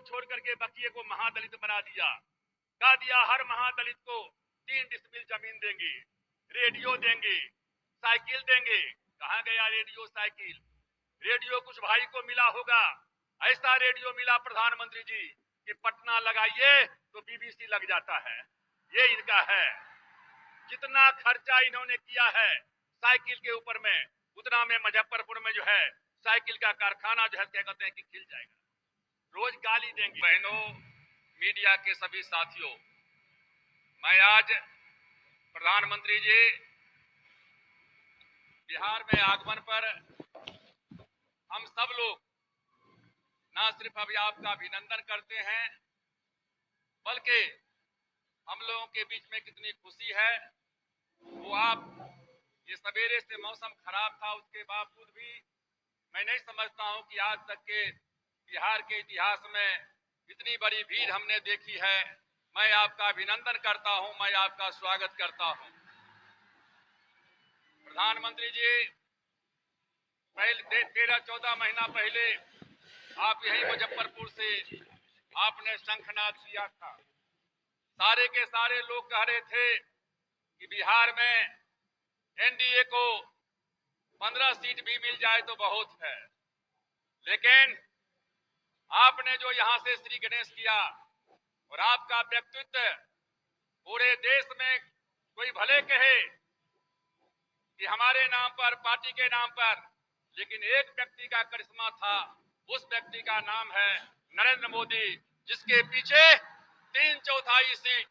छोड़ करके बकिए को महादलित बना दिया। कह दिया हर महादलित को 3 डिसमिल जमीन देंगे, रेडियो देंगे, साइकिल देंगे। कहां गया रेडियो साइकिल? रेडियो कुछ भाई को मिला होगा, ऐसा रेडियो मिला प्रधानमंत्री जी कि पटना लगाइए तो बीबीसी लग जाता है। ये इनका है। जितना खर्चा इन्होंने किया है साइकिल के ऊपर में, उतना में मुजफ्फरपुर में जो है साइकिल का कारखाना जो है क्या कहते हैं कि खिल जाएगा। रोज गाली देंगे। बहनों, मीडिया के सभी साथियों, मैं आज प्रधानमंत्री जी बिहार में आगमन पर हम सब लोग न सिर्फ अभी आपका अभिनंदन करते हैं, बल्कि हम लोगों के बीच में कितनी खुशी है वो आप, ये सवेरे से मौसम खराब था, उसके बावजूद भी मैं नहीं समझता हूं कि आज तक के बिहार के इतिहास में इतनी बड़ी भीड़ हमने देखी है। मैं आपका अभिनंदन करता हूं, मैं आपका स्वागत करता हूं। प्रधानमंत्री जी, पहले 13-14 महीना पहले आप यही मुजफ्फरपुर से आपने शंखनाद किया था। सारे के सारे लोग कह रहे थे कि बिहार में एनडीए को 15 सीट भी मिल जाए तो बहुत है, लेकिन आपने जो यहां से श्री गणेश किया और आपका व्यक्तित्व पूरे देश में, कोई भले कहे कि हमारे नाम पर, पार्टी के नाम पर, लेकिन एक व्यक्ति का करिश्मा था। उस व्यक्ति का नाम है नरेंद्र मोदी, जिसके पीछे 3/4 सीट,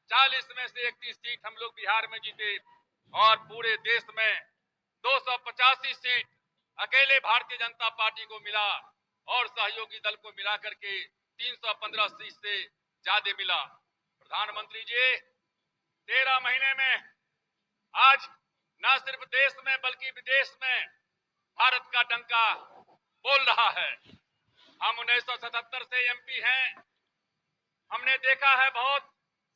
40 में से 31 सीट हम लोग बिहार में जीते और पूरे देश में 285 सीट अकेले भारतीय जनता पार्टी को मिला और सहयोगी दल को मिला करके 315 सीट से ज्यादा मिला। प्रधानमंत्री जी, 13 महीने में आज न सिर्फ देश में बल्कि विदेश में भारत का डंका बोल रहा है। हम 1977 से एमपी हैं। हमने देखा है बहुत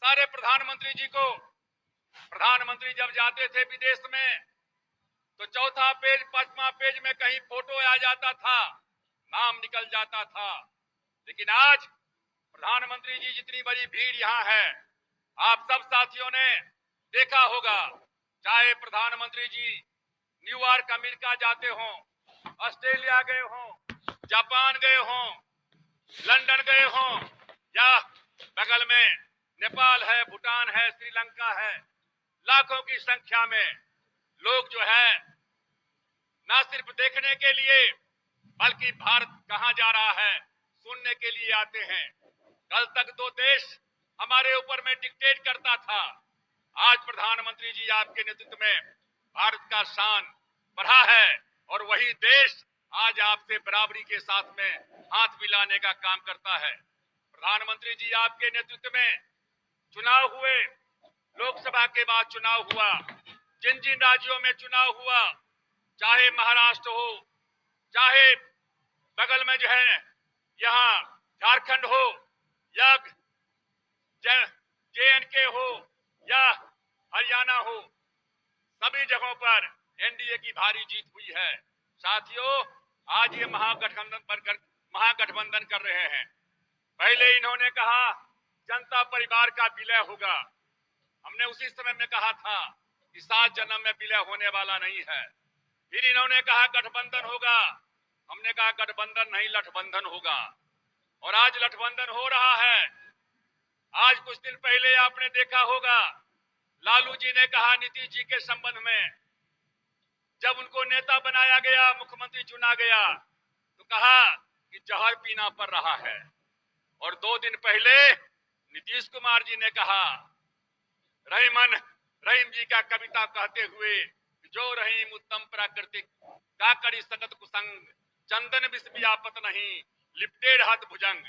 सारे प्रधानमंत्री जी को। प्रधानमंत्री जब जाते थे विदेश में तो चौथा पेज, 5वां पेज में कहीं फोटो आ जाता था, नाम निकल जाता था। लेकिन आज प्रधानमंत्री जी जितनी बड़ी भीड़ यहाँ है, आप सब साथियों ने देखा होगा, चाहे प्रधानमंत्री जी न्यूयॉर्क अमेरिका जाते हों, ऑस्ट्रेलिया गए हों, जापान गए हों, लंदन गए हों, या बगल में नेपाल है, भूटान है, श्रीलंका है, लाखों की संख्या में लोग जो है न सिर्फ देखने के लिए बल्कि भारत कहां जा रहा है सुनने के लिए आते हैं। कल तक 2 देश हमारे ऊपर में डिक्टेट करता था। आज प्रधानमंत्री जी आपके नेतृत्व में भारत का शान बढ़ा है और वही देश आज आपसे बराबरी के साथ में हाथ मिलाने का काम करता है। प्रधानमंत्री जी आपके नेतृत्व में चुनाव हुए, लोकसभा के बाद चुनाव हुआ, जिन जिन राज्यों में चुनाव हुआ, चाहे महाराष्ट्र हो, चाहे बगल में जो है यहाँ झारखंड हो, या JNK हो, या हरियाणा हो, सभी जगहों पर एनडीए की भारी जीत हुई है। साथियों, आज ये महागठबंधन कर रहे हैं। पहले इन्होंने कहा जनता परिवार का विलय होगा। हमने उसी समय में कहा था कि 7 जन्म में विलय होने वाला नहीं है। फिर इन्होंने कहा गठबंधन होगा। हमने कहा गठबंधन नहीं, लठबंधन होगा। और आज लठबंधन हो रहा है। आज कुछ दिन पहले आपने देखा होगा, लालू जी ने कहा नीतीश जी के संबंध में, जब उनको नेता बनाया गया, मुख्यमंत्री चुना गया, तो कहा कि जहर पीना पड़ रहा है। और 2 दिन पहले नीतीश कुमार जी ने कहा, रहीम जी का कविता कहते हुए, जो रहीम उत्तम प्राकृतिक का करी सकत कुसंग, चंदन विष व्यापत नहीं लिपटेड हाथ भुजंग।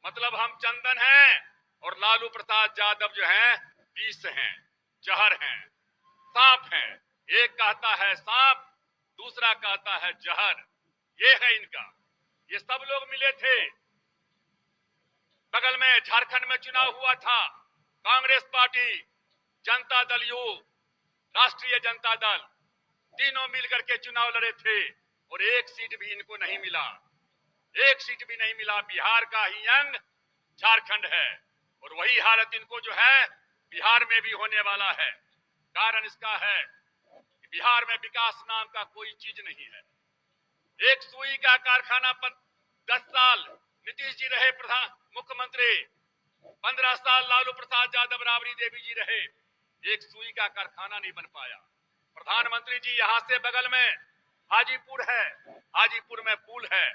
मतलब हम चंदन हैं और लालू प्रसाद यादव जो हैं विष हैं, जहर हैं, सांप हैं। एक कहता है सांप, दूसरा कहता है जहर। ये है इनका। ये सब लोग मिले थे। बगल में झारखंड में चुनाव हुआ था, कांग्रेस पार्टी, जनता दल यू, राष्ट्रीय जनता दल, तीनों मिलकर के चुनाव लड़े थे और एक सीट भी इनको नहीं मिला। एक सीट भी नहीं मिला। बिहार का ही अंग झारखंड है और वही हालत इनको जो है बिहार में भी होने वाला है। कारण इसका है कि बिहार में विकास नाम का कोई चीज नहीं है। एक सुई का कारखाना 10 साल नीतीश जी रहे प्रधान मुख्यमंत्री, 15 साल लालू प्रसाद यादव राबड़ी देवी जी रहे, एक सुई का कारखाना नहीं बन पाया। प्रधानमंत्री जी यहां से बगल में हाजीपुर है, हाजीपुर में पुल है,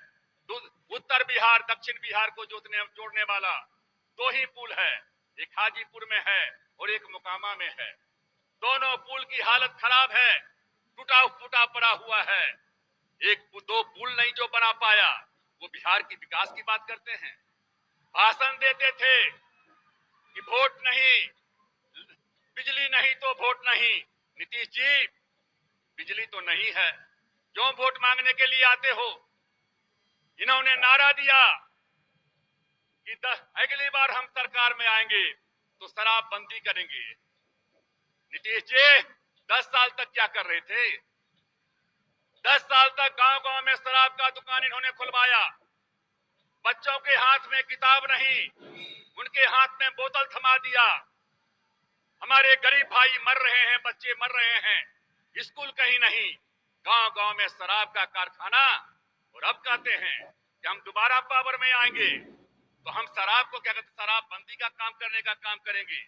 उत्तर बिहार दक्षिण बिहार को जोड़ने वाला 2 ही पुल है, एक हाजीपुर में है और एक मोकामा में है। दोनों पुल की हालत खराब है, टूटा फूटा पड़ा हुआ है। एक 2 पुल नहीं जो बना पाया, वो बिहार की विकास की बात करते हैं। भाषण देते थे कि वोट नहीं, बिजली नहीं तो वोट नहीं। नीतीश जी, बिजली तो नहीं है, क्यों वोट मांगने के लिए आते हो? इन्होंने नारा दिया कि अगली बार हम सरकार में आएंगे तो शराब बंदी करेंगे। नीतीश जी 10 साल तक क्या कर रहे थे? 10 साल तक गांव-गांव में शराब का दुकान इन्होंने खुलवाया। बच्चों के हाथ में किताब नहीं, उनके हाथ में बोतल थमा दिया। हमारे गरीब भाई मर रहे हैं, बच्चे मर रहे हैं, स्कूल कहीं नहीं, गांव-गांव में शराब का कारखाना। और अब कहते हैं कि हम दोबारा पावर में आएंगे तो हम शराब को क्या कहते, शराब बंदी का काम करने का काम करेंगे।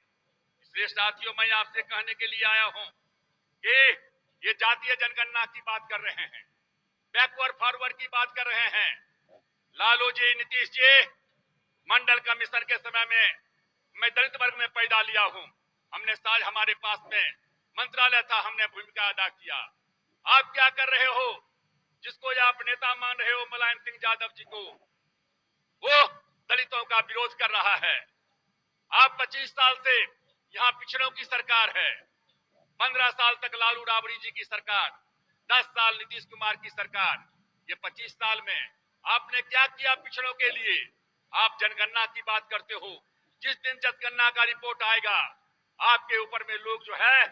इसलिए साथियों, मैं आपसे कहने के लिए आया हूं कि ये जातीय जनगणना की बात कर रहे हैं, बैकवर्ड फॉरवर्ड की बात कर रहे हैं। लालू जी, नीतीश जी, मंडल कमीशन के समय में मैं दलित वर्ग में पैदा लिया हूं। हमने साज हमारे पास में मंत्रालय था, हमने भूमिका अदा किया। आप क्या कर रहे हो? जिसको आप नेता मान रहे हो मुलायम सिंह यादव जी को, वो दलितों का विरोध कर रहा है। आप 25 साल से यहाँ पिछड़ों की सरकार है, 15 साल तक लालू राबड़ी जी की सरकार, 10 साल नीतीश कुमार की सरकार। ये 25 साल में आपने क्या किया पिछड़ों के लिए? आप जनगणना की बात करते हो। जिस दिन जनगणना का रिपोर्ट आएगा, आपके ऊपर में लोग जो है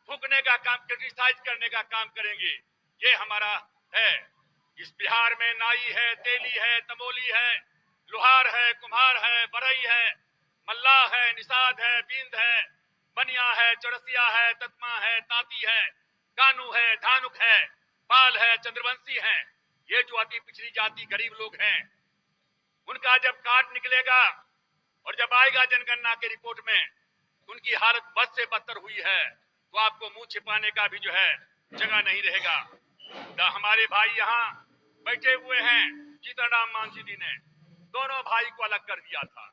थूकने का काम, क्रिटिसाइज करने का काम करेंगे। ये हमारा है। इस बिहार में नाई है, तेली है, तमोली है, लोहार है, कुम्हार है, बरई है, मल्लाह है, निषाद है, बिंद है, बनिया है, चौरसिया है, ततमा है, तांती है, कानू है, धानुक है, पाल है, चंद्रवंशी है। ये जो अति पिछड़ी जाति गरीब लोग हैं, उनका जब कार्ड निकलेगा और जब आएगा जनगणना के रिपोर्ट में, उनकी हालत बद से बदतर हुई है, तो आपको मुंह छिपाने का भी जो है जगह नहीं रहेगा। हमारे भाई यहाँ बैठे हुए हैं, जीतनराम मांझी जी ने दोनों भाई को अलग कर दिया था।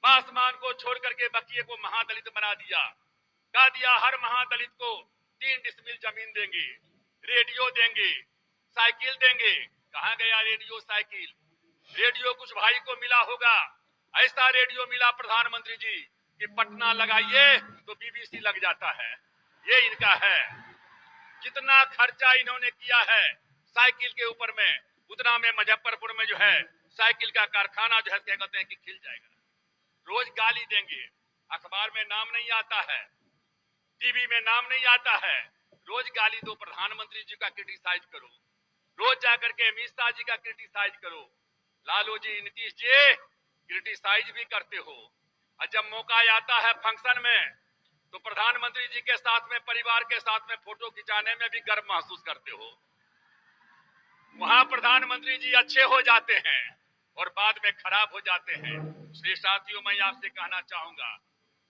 पासवान को छोड़ करके बकिए को महादलित बना दिया। कह दिया हर महादलित को 3 डिसमिल जमीन देंगे, रेडियो देंगे, साइकिल देंगे। कहां गया रेडियो साइकिल? रेडियो कुछ भाई को मिला होगा, ऐसा रेडियो मिला प्रधानमंत्री जी कि पटना लगाइए तो बीबीसी लग जाता है। ये इनका है। जितना खर्चा इन्होंने किया है साइकिल के ऊपर में, उतना में मुजफ्फरपुर में जो है साइकिल का कारखाना जो है क्या कहते हैं कि खिल जाएगा। रोज गाली देंगे, अखबार में नाम नहीं आता है, टीवी में नाम नहीं आता है, रोज गाली दो, प्रधानमंत्री जी का क्रिटिसाइज करो, रोज जाकर के अमित शाह जी का क्रिटिसाइज करो। लालू जी, नीतीश जी क्रिटिसाइज भी करते हो, और जब मौका आता है फंक्शन में तो प्रधानमंत्री जी के साथ में, परिवार के साथ में फोटो खिंचाने में भी गर्व महसूस करते हो। वहां प्रधानमंत्री जी अच्छे हो जाते हैं और बाद में खराब हो जाते हैं। इसलिए साथियों, मैं आपसे कहना चाहूंगा,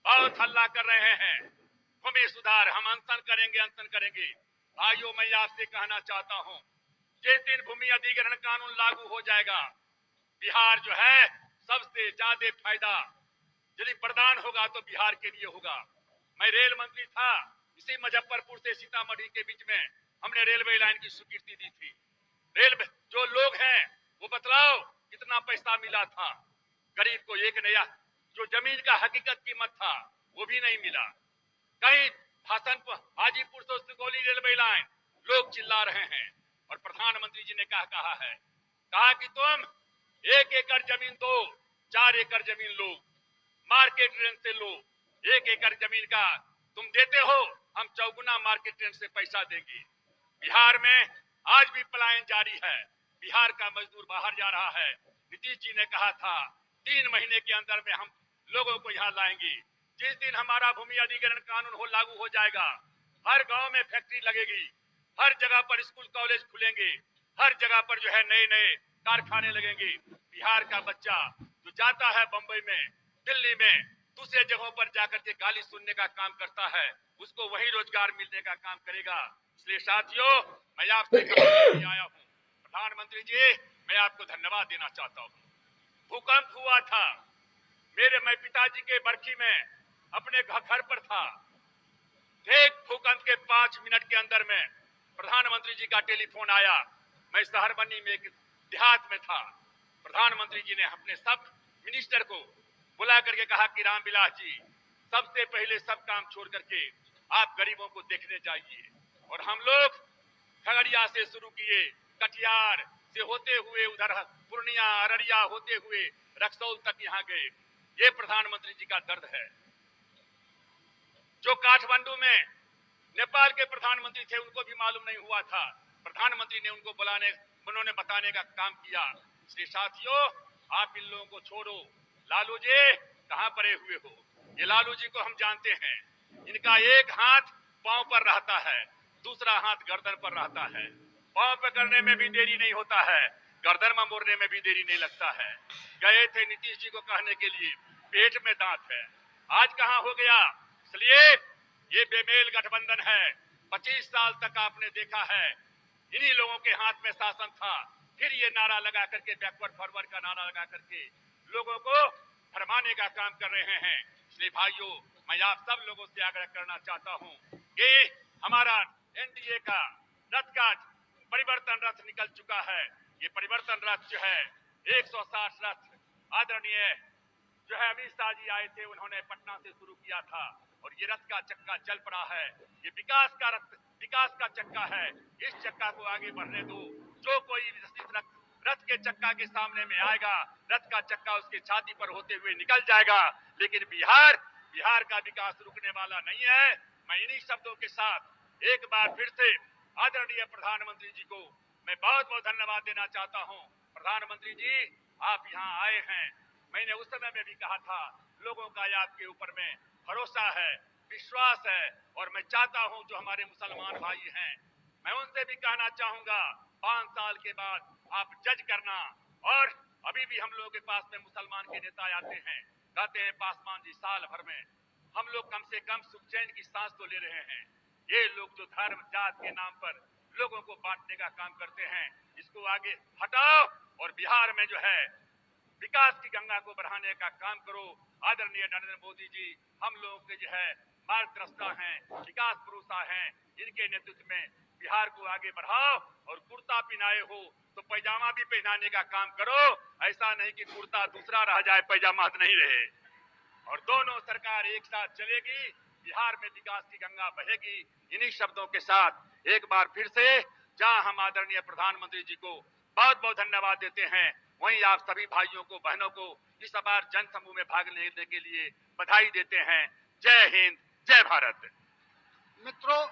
बहुत हल्ला कर रहे हैं, भूमि सुधार, हम अनशन करेंगे, अनशन करेंगे। भाइयों, मैं आपसे कहना चाहता हूं, जिस दिन भूमि अधिग्रहण कानून लागू हो जाएगा, बिहार जो है सबसे ज्यादा फायदा यदि प्रदान होगा तो बिहार के लिए होगा। मैं रेल मंत्री था, इसी मुजफ्फरपुर से सीतामढ़ी के बीच में हमने रेलवे लाइन की स्वीकृति दी थी। रेलवे जो लोग हैं वो बतलाओ कितना पैसा मिला था? गरीब को एक नया जो जमीन का हकीकत कीमत था वो भी नहीं मिला। कहीं भाषण हाजीपुर से सुगौली रेलवे लाइन, लोग चिल्ला रहे हैं और प्रधानमंत्री जी ने कहा है, कहा कि तुम 1 एकड़ जमीन दो, 4 एकड़ जमीन लो, मार्केट रेंट से लो। 1 एकड़ जमीन का तुम देते हो, हम 4 गुना मार्केट रेंट से पैसा देंगे। बिहार में आज भी पलायन जारी है। बिहार का मजदूर बाहर जा रहा है। नीतीश जी ने कहा था 3 महीने के अंदर में हम लोगों को यहाँ लाएंगे। जिस दिन हमारा भूमि अधिग्रहण कानून हो लागू हो जाएगा, हर गांव में फैक्ट्री लगेगी, हर जगह पर स्कूल कॉलेज खुलेंगे, हर जगह पर जो है नए नए कारखाने लगेंगे। बिहार का बच्चा जो जाता है बंबई में, दिल्ली में, दूसरे जगहों पर जाकर के गाली सुनने का काम करता है, उसको वही रोजगार मिलने का काम करेगा। इसलिए साथियों, मैं आपसे आया हूँ, प्रधानमंत्री जी, मैं आपको धन्यवाद देना चाहता हूँ। भूकंप हुआ था, मैं पिताजी के बरखी में अपने घर पर था। एक भूकंप के 5 मिनट के अंदर में प्रधानमंत्री जी का टेलीफोन आया। मैं शहरबनी में एक देहात में था। प्रधानमंत्री जी ने अपने सब मिनिस्टर को बुला करके कहा कि रामविलास जी, सबसे पहले सब काम छोड़ करके आप गरीबों को देखने जाइए। और हम लोग खगड़िया से शुरू किए, कटिहार से होते हुए उधर पूर्णिया, अररिया होते हुए रक्सौल तक यहाँ गए। ये प्रधानमंत्री जी का दर्द है। जो काठमांडू में नेपाल के प्रधानमंत्री थे, उनको भी मालूम नहीं हुआ था। प्रधानमंत्री ने उनको उन्होंने बताने का काम किया। इसलिए साथियों, आप इन लोगों को छोड़ो। लालू जी कहां पड़े हुए हो? ये लालू जी को हम जानते हैं। इनका एक हाथ पांव पर रहता है, दूसरा हाथ गर्दन पर रहता है। पांव पकड़ने में भी देरी नहीं होता है, गर्दन में मोड़ने में भी देरी नहीं लगता है। गए थे नीतीश जी को कहने के लिए, पेट में दांत है, आज कहां हो गया? इसलिए ये बेमेल गठबंधन है। 25 साल तक आपने देखा है इन्हीं लोगों के हाथ में शासन था। फिर ये नारा लगा करके, बैकवर्ड फॉरवर्ड का नारा लगा करके लोगों को भरमाने का काम कर रहे हैं। इसलिए भाइयों, मैं आप सब लोगों से आग्रह करना चाहता हूं कि हमारा एनडीए का रथ का परिवर्तन रथ निकल चुका है। ये परिवर्तन रथ जो है 160 रथ आदरणीय जो है अमित शाह जी आए थे, उन्होंने पटना से शुरू किया था और ये रथ का चक्का चल पड़ा है। ये विकास का रथ, विकास का चक्का है। इस चक्का को आगे बढ़ने दो। जो कोई रथ के चक्का के सामने में आएगा, रथ का चक्का उसके छाती पर होते हुए निकल जाएगा। लेकिन बिहार का विकास रुकने वाला नहीं है। मैं इन्हीं शब्दों के साथ एक बार फिर से आदरणीय प्रधानमंत्री जी को मैं बहुत बहुत धन्यवाद देना चाहता हूं। प्रधानमंत्री जी, आप यहाँ आए हैं। मैंने उस समय में भी कहा था, लोगों का आपके ऊपर में भरोसा है, विश्वास है। और मैं चाहता हूं जो हमारे मुसलमान भाई हैं, मैं उनसे भी कहना चाहूंगा, 5 साल के बाद आप जज करना। और अभी भी हम लोगों के पास में मुसलमान के नेता आते हैं, कहते हैं पासवान जी साल भर में हम लोग कम से कम सुख चैन की सांस तो ले रहे हैं। ये लोग जो धर्म जात के नाम पर लोगों को बांटने का काम करते हैं, इसको आगे हटाओ और बिहार में जो है विकास की गंगा को बढ़ाने का काम करो। आदरणीय नरेंद्र मोदी जी हम लोगों के जो है मार्गदर्शक हैं, विकास पुरुषा हैं। इनके नेतृत्व में बिहार को आगे बढ़ाओ और कुर्ता पहनाए हो तो पैजामा भी पहनाने का काम करो। ऐसा नहीं कि कुर्ता दूसरा रह जाए, पैजामा नहीं रहे। और दोनों सरकार एक साथ चलेगी, बिहार में विकास की गंगा बहेगी। इन्हीं शब्दों के साथ एक बार फिर से जहां हम आदरणीय प्रधानमंत्री जी को बहुत बहुत धन्यवाद देते हैं, वहीं आप सभी भाइयों को, बहनों को इस बार जन समूह में भाग लेने के लिए बधाई देते हैं। जय हिंद, जय भारत। मित्रों